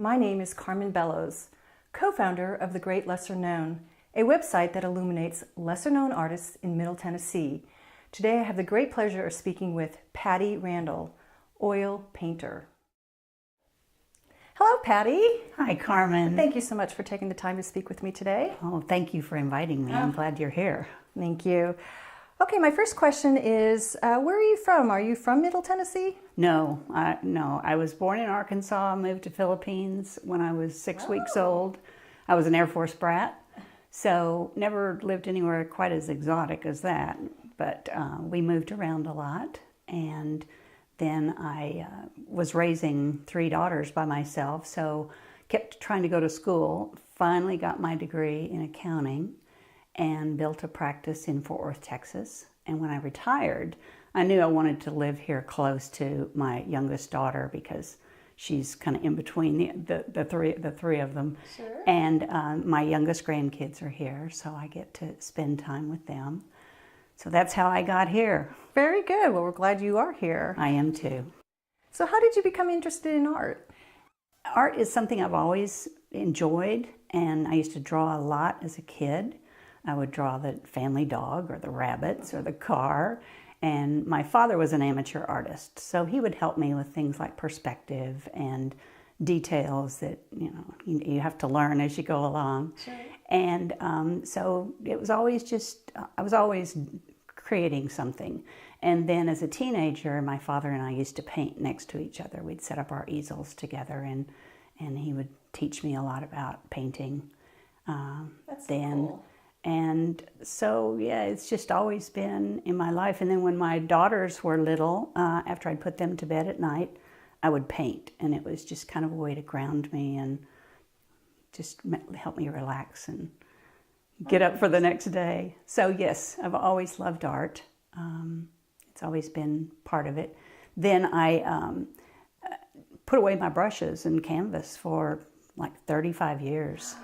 My name is Carmen Bellows, co-founder of The Great Lesser Known, a website that illuminates lesser-known artists in Middle Tennessee. Today I have the great pleasure of speaking with Patti Randle, oil painter. Hello, Patti. Hi, Carmen. Thank you so much for taking the time to speak with me today. Oh, thank you for inviting me. I'm glad you're here. Thank you. Okay, my first question is, where are you from? Are you from Middle Tennessee? No. I was born in Arkansas, moved to Philippines when I was 6 weeks old. I was an Air Force brat, so never lived anywhere quite as exotic as that. But we moved around a lot, and then I was raising 3 daughters by myself, so kept trying to go to school. Finally got my degree in accounting and built a practice in Fort Worth, Texas. And when I retired, I knew I wanted to live here close to my youngest daughter because she's kind of in between the three of them. Sure. And my youngest grandkids are here, so I get to spend time with them. So that's how I got here. Very good. Well, we're glad you are here. I am too. So how did you become interested in art? Art is something I've always enjoyed, and I used to draw a lot as a kid. I would draw the family dog or the rabbits or the car. And my father was an amateur artist, so he would help me with things like perspective and details that you have to learn as you go along. Sure. And so it was always I was always creating something. And then as a teenager, my father and I used to paint next to each other. We'd set up our easels together, and he would teach me a lot about painting. That's then. cool. And so, yeah, it's just always been in my life. And then when my daughters were little, after I'd put them to bed at night, I would paint. And it was just kind of a way to ground me and just help me relax and get up for the next day. So, yes, I've always loved art. It's always been part of it. Then I put away my brushes and canvas for like 35 years.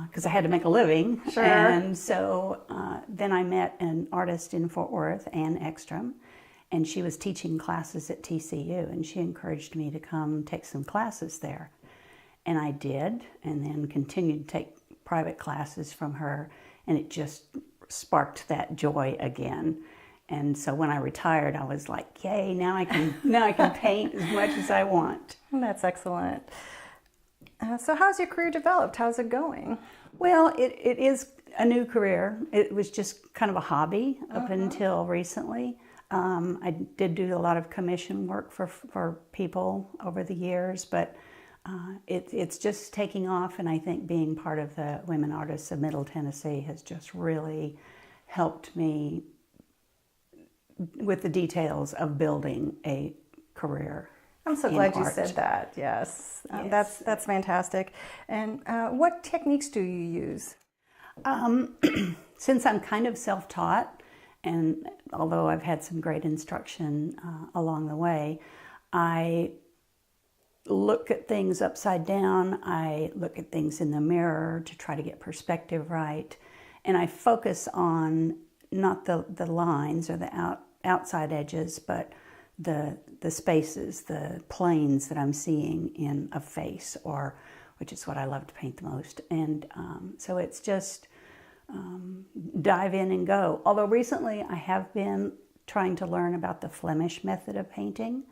Because I had to make a living. Sure. And so then I met an artist in Fort Worth, Ann Ekstrom, and she was teaching classes at TCU, and she encouraged me to come take some classes there. And I did, and then continued to take private classes from her, and it just sparked that joy again. And so when I retired, I was like, yay, now I can paint as much as I want. That's excellent. So how's your career developed? How's it going? Well, it is a new career. It was just kind of a hobby up until recently. I did do a lot of commission work for people over the years, but it's just taking off, and I think being part of the Women Artists of Middle Tennessee has just really helped me with the details of building a career. I'm so glad you said that. Yes, Yes. That's fantastic. And what techniques do you use? Since I'm kind of self-taught, and although I've had some great instruction along the way, I look at things upside down. I look at things in the mirror to try to get perspective right, and I focus on not the lines or the outside edges, but the spaces, the planes that I'm seeing in a face, which is what I love to paint the most. And so it's just dive in and go. Although recently I have been trying to learn about the Flemish method of painting,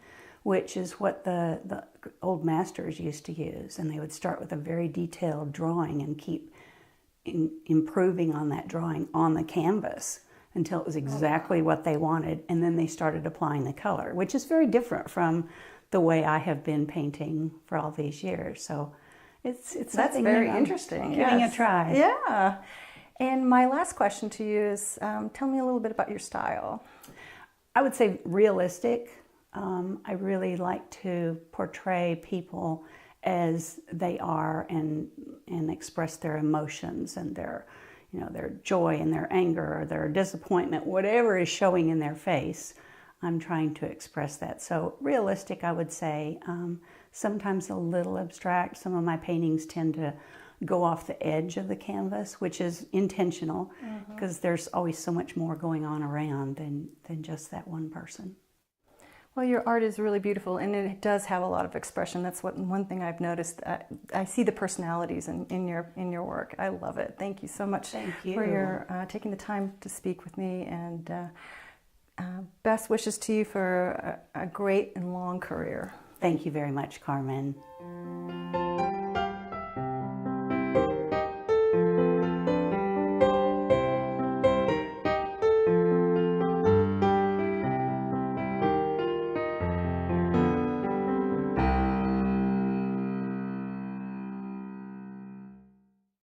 which is what the old masters used to use. And they would start with a very detailed drawing and keep improving on that drawing on the canvas until it was exactly what they wanted, and then they started applying the color, which is very different from the way I have been painting for all these years. So it's That's very interesting. Giving a try. Yeah. And my last question to you is, tell me a little bit about your style. I would say realistic. I really like to portray people as they are and express their emotions and their joy and their anger or their disappointment, whatever is showing in their face. I'm trying to express that. So realistic, I would say. Sometimes a little abstract. Some of my paintings tend to go off the edge of the canvas, which is intentional because there's always so much more going on around than just that one person. Well, your art is really beautiful, and it does have a lot of expression. That's one thing I've noticed. I see the personalities in your work. I love it. Thank you so much Thank you. for your taking the time to speak with me, and best wishes to you for a great and long career. Thank you very much, Carmen.